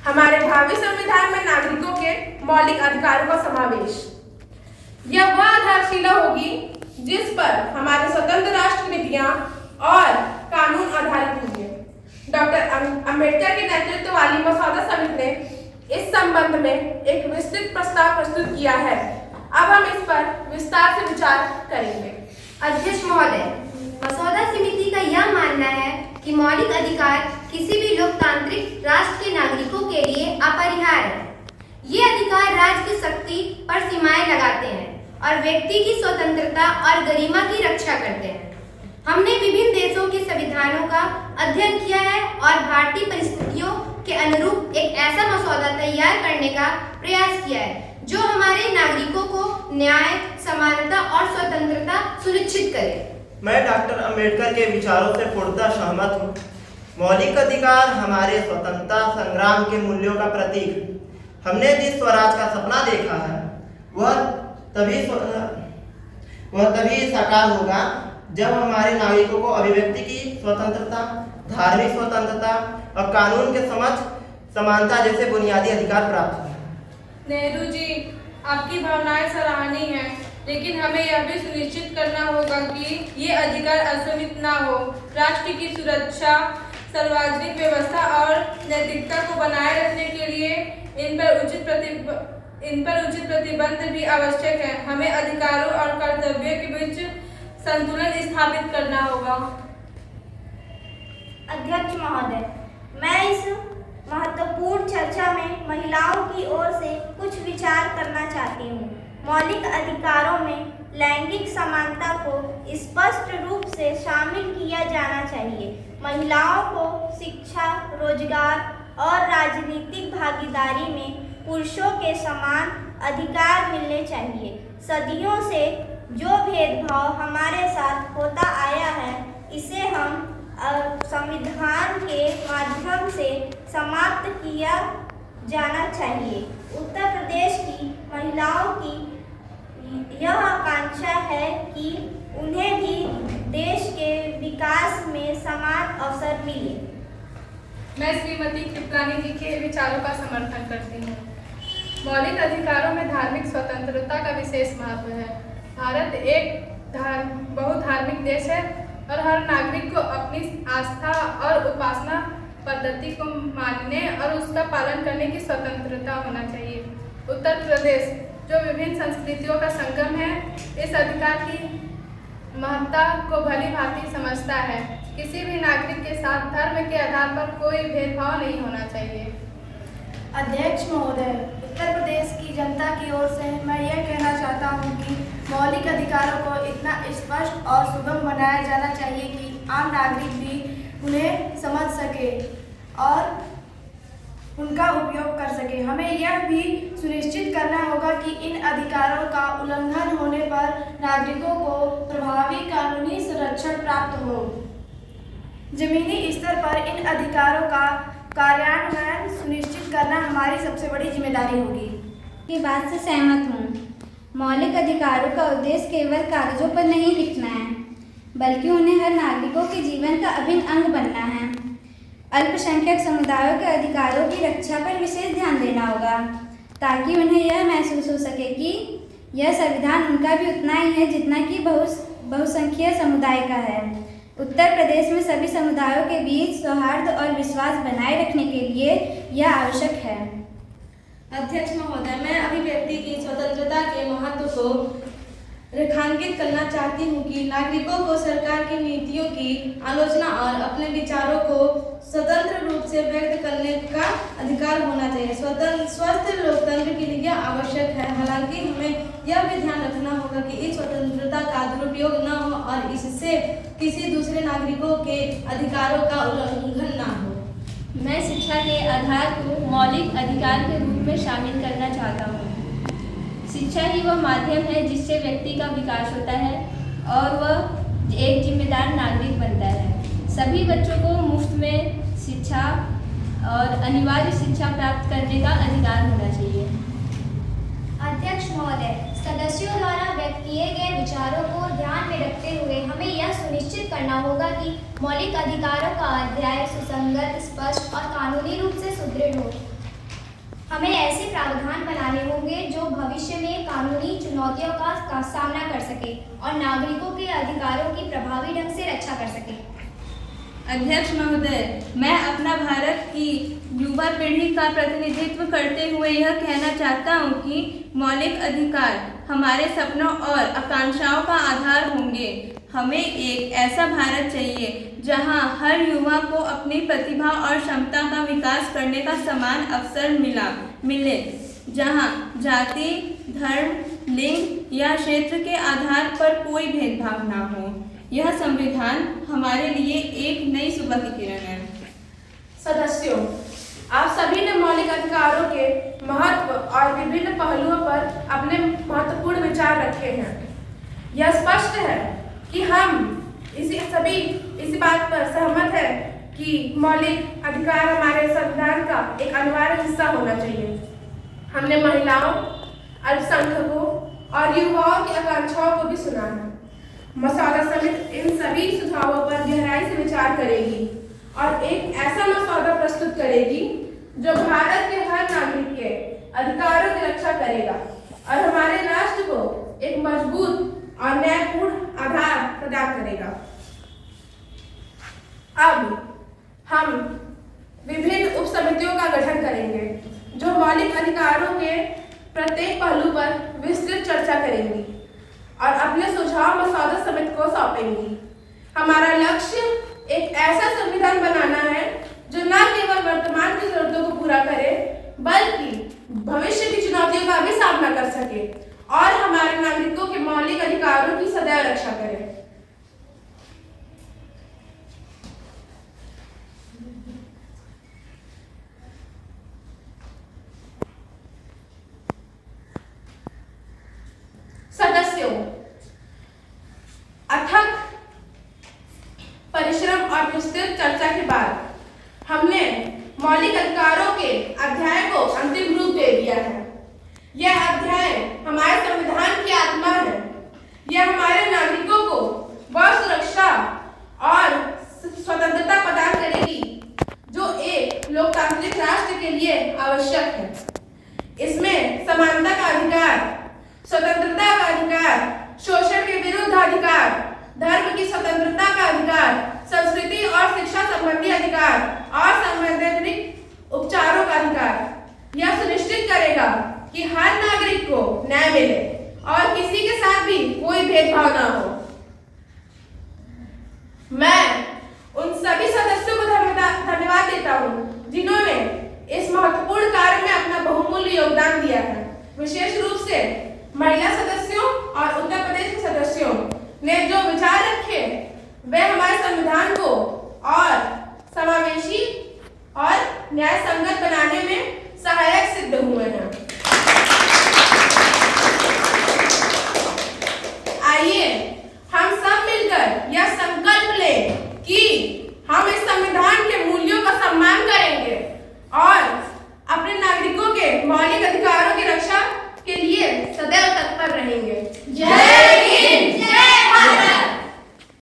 हमारे भावी संविधान में नागरिकों के मौलिक अधिकारों का समावेश। यह वह आधारशिला होगी जिस पर हमारे स्वतंत्र राष्ट्र नीतियां और कानून आधारित होंगे। डॉक्टर अंबेडकर के नेतृत्व वाली मसौदा समिति ने इस संबंध में एक विस्तृत प्रस्ताव प्रस्तुत किया है। अब हम इस पर विस्तार से विचार करेंगे। अध्यक्ष महोदय, मसौदा समिति का यह मानना है कि मौलिक अधिकार किसी भी लोकतांत्रिक राष्ट्र के नागरिकों के लिए अपरिहार्य है। ये अधिकार राज्य की शक्ति पर सीमाएं लगाते हैं और व्यक्ति की स्वतंत्रता और गरिमा की रक्षा करते हैं। हमने विभिन्न देशों के संविधानों का अध्ययन किया है और भारतीय परिस्थितियों के अनुरूप एक ऐसा मसौदा तैयार करने का प्रयास किया है जो हमारे नागरिकों को न्याय, समानता और स्वतंत्रता सुनिश्चित करे। मैं डॉक्टर अंबेडकर के विचारों से पूर्णतः सहमत हूँ। मौलिक अधिकार हमारे स्वतंत्रता संग्राम के मूल्यों का प्रतीक। हमने जिस स्वराज का सपना देखा है वह तभी साकार होगा जब हमारे नागरिकों को अभिव्यक्ति की स्वतंत्रता, धार्मिक स्वतंत्रता और कानून के समक्ष समानता जैसे बुनियादी अधिकार प्राप्त हों। नेहरू जी, आपकी भावनाएं सराहनीय हैं, लेकिन हमें यह भी सुनिश्चित करना होगा कि ये अधिकार असीमित ना हो। राष्ट्र की सुरक्षा, सार्वजनिक व्यवस्था और नैतिकता को बनाए रखने के लिए इन पर उचित प्रतिबंध भी आवश्यक है। हमें अधिकारों और कर्तव्यों के बीच संतुलन स्थापित करना होगा। अध्यक्ष महोदय, मैं इस महत्वपूर्ण चर्चा में महिलाओं की ओर से कुछ विचार करना चाहती हूँ। मौलिक अधिकारों में लैंगिक समानता को स्पष्ट रूप से शामिल किया जाना चाहिए। महिलाओं को शिक्षा, रोजगार और राजनीतिक भागीदारी में पुरुषों के समान अधिकार मिलने चाहिए। सदियों से जो भेदभाव हमारे साथ होता आया है, इसे हम संविधान के माध्यम से समाप्त किया जाना चाहिए। उत्तर प्रदेश की महिलाओं की यह आकांक्षा है कि उन्हें भी देश के विकास में समान अवसर मिले। मैं श्रीमती कृपलानी जी के विचारों का समर्थन करती हूँ। मौलिक अधिकारों में धार्मिक स्वतंत्रता का विशेष महत्व है। भारत एक बहुधार्मिक देश है और हर नागरिक को अपनी आस्था और उपासना पद्धति को मानने और उसका पालन करने की स्वतंत्रता होना चाहिए। उत्तर प्रदेश, जो विभिन्न संस्कृतियों का संगम है, इस अधिकार की महत्ता को भली भांति समझता है। किसी भी नागरिक के साथ धर्म के आधार पर कोई भेदभाव नहीं होना चाहिए। अध्यक्ष महोदय, उत्तर प्रदेश की जनता की ओर से मैं यह कहना चाहता हूं कि मौलिक अधिकारों को इतना स्पष्ट और सुगम बनाया जाना चाहिए कि आम नागरिक भी उन्हें समझ सके और उनका उपयोग कर सके। हमें यह भी सुनिश्चित करना होगा कि इन अधिकारों का उल्लंघन होने पर नागरिकों को प्रभावी कानूनी संरक्षण प्राप्त हो। जमीनी स्तर पर इन अधिकारों का कार्यान्वयन सुनिश्चित करना हमारी सबसे बड़ी जिम्मेदारी होगी। की बात से सहमत हूँ। मौलिक अधिकारों का उद्देश्य केवल कागजों पर नहीं लिखना है, बल्कि उन्हें हर नागरिकों के जीवन का अभिन्न अंग बनना है। अल्पसंख्यक समुदायों के अधिकारों की रक्षा पर विशेष ध्यान देना होगा, ताकि उन्हें यह महसूस हो सके कि यह संविधान उनका भी उतना ही है जितना कि बहुसंख्यक समुदाय का है। उत्तर प्रदेश में सभी समुदायों के बीच सौहार्द और विश्वास बनाए रखने के लिए यह आवश्यक है। अध्यक्ष महोदय, मैं अभिव्यक्ति की स्वतंत्रता के महत्व को रेखांकित करना चाहती हूँ कि नागरिकों को सरकार की नीतियों की आलोचना और अपने विचारों को स्वतंत्र रूप से व्यक्त करने का अधिकार होना चाहिए। स्वस्थ लोकतंत्र के लिए यह आवश्यक है। हालांकि हमें यह भी ध्यान रखना होगा कि इस स्वतंत्रता का दुरुपयोग न हो और इससे किसी दूसरे नागरिकों के अधिकारों का उल्लंघन न हो। मैं शिक्षा के आधार को मौलिक अधिकार के रूप में शामिल करना चाहता हूँ। शिक्षा ही वह माध्यम है जिससे व्यक्ति का विकास होता है और वह एक जिम्मेदार नागरिक बनता है। सभी बच्चों को मुफ्त में शिक्षा और अनिवार्य शिक्षा प्राप्त करने का अधिकार होना चाहिए। अध्यक्ष महोदय, सदस्यों द्वारा व्यक्त किए गए विचारों को ध्यान में रखते हुए हमें यह सुनिश्चित करना होगा कि मौलिक अधिकारों का अध्याय सुसंगत, स्पष्ट और कानूनी रूप से सुदृढ़ हो। हमें ऐसे प्रावधान बनाने होंगे जो भविष्य में कानूनी चुनौतियों का सामना कर सके और नागरिकों के अधिकारों की प्रभावी ढंग से रक्षा कर सके। अध्यक्ष महोदय, मैं अपना भारत की युवा पीढ़ी का प्रतिनिधित्व करते हुए यह कहना चाहता हूँ कि मौलिक अधिकार हमारे सपनों और आकांक्षाओं का आधार होंगे। हमें एक ऐसा भारत चाहिए जहाँ हर युवा को अपनी प्रतिभा और क्षमता का विकास करने का समान अवसर मिले, जहाँ जाति, धर्म, लिंग या क्षेत्र के आधार पर कोई भेदभाव ना हो। यह संविधान हमारे लिए एक नई सुबह की किरण है। सदस्यों, आप सभी ने मौलिक अधिकारों के महत्व और विभिन्न पहलुओं पर अपने महत्वपूर्ण विचार रखे हैं। यह स्पष्ट है कि हम इसी बात पर सहमत है कि मौलिक अधिकार हमारे संविधान का एक अनिवार्य हिस्सा होना चाहिए। हमने महिलाओं, अल्पसंख्यकों और युवाओं की आकांक्षाओं को भी सुना है। मसौदा समिति इन सभी सुझावों पर गहराई से विचार करेगी और एक ऐसा मसौदा प्रस्तुत करेगी जो भारत के हर नागरिक के अधिकारों की रक्षा करेगा और हमारे राष्ट्र को एक मजबूत और न्यायपूर्ण आधार प्रदान करेगा। अब हम विभिन्न उप समितियों का गठन करेंगे जो मौलिक अधिकारों के प्रत्येक पहलू पर विस्तृत चर्चा करेंगी और अपने सुझाव मसौदा समिति को सौंपेंगी। हमारा लक्ष्य एक ऐसा संविधान बनाना है जो न केवल वर्तमान की जरूरतों को पूरा करे बल्कि भविष्य की चुनौतियों का भी सामना कर सके और हमारे नागरिकों के मौलिक अधिकारों की सदैव रक्षा करे। सदस्यों, अथक परिश्रम और विस्तृत चर्चा के बाद हमने मौलिक अधिकारों के अध्याय को अंतिम रूप दे दिया है। यह अध्याय हमारे संविधान की आत्मा है। यह हमारे नागरिकों को वह सुरक्षा और स्वतंत्रता प्रदान करेगी जो एक लोकतांत्रिक राष्ट्र के लिए आवश्यक है। इसमें समानता का अधिकार, स्वतंत्रता का अधिकार, शोषण के विरुद्ध अधिकार, धर्म की स्वतंत्रता का अधिकार, संस्कृति और शिक्षा संबंधी अधिकार और संवैधानिक उपचारों का अधिकार यह सुनिश्चित करेगा कि हर नागरिक को न्याय मिले और किसी के साथ भी कोई भेदभाव ना हो। मैं उन सभी सदस्यों को धन्यवाद देता हूँ जिन्होंने इस महत्वपूर्ण कार्य में अपना बहुमूल्य योगदान दिया है। विशेष रूप से महिला सदस्यों और उत्तर प्रदेश के सदस्यों ने जो विचार रखे वे हमारे संविधान को और समावेशी और न्याय संगत बनाने में सहायक सिद्ध हुए हैं।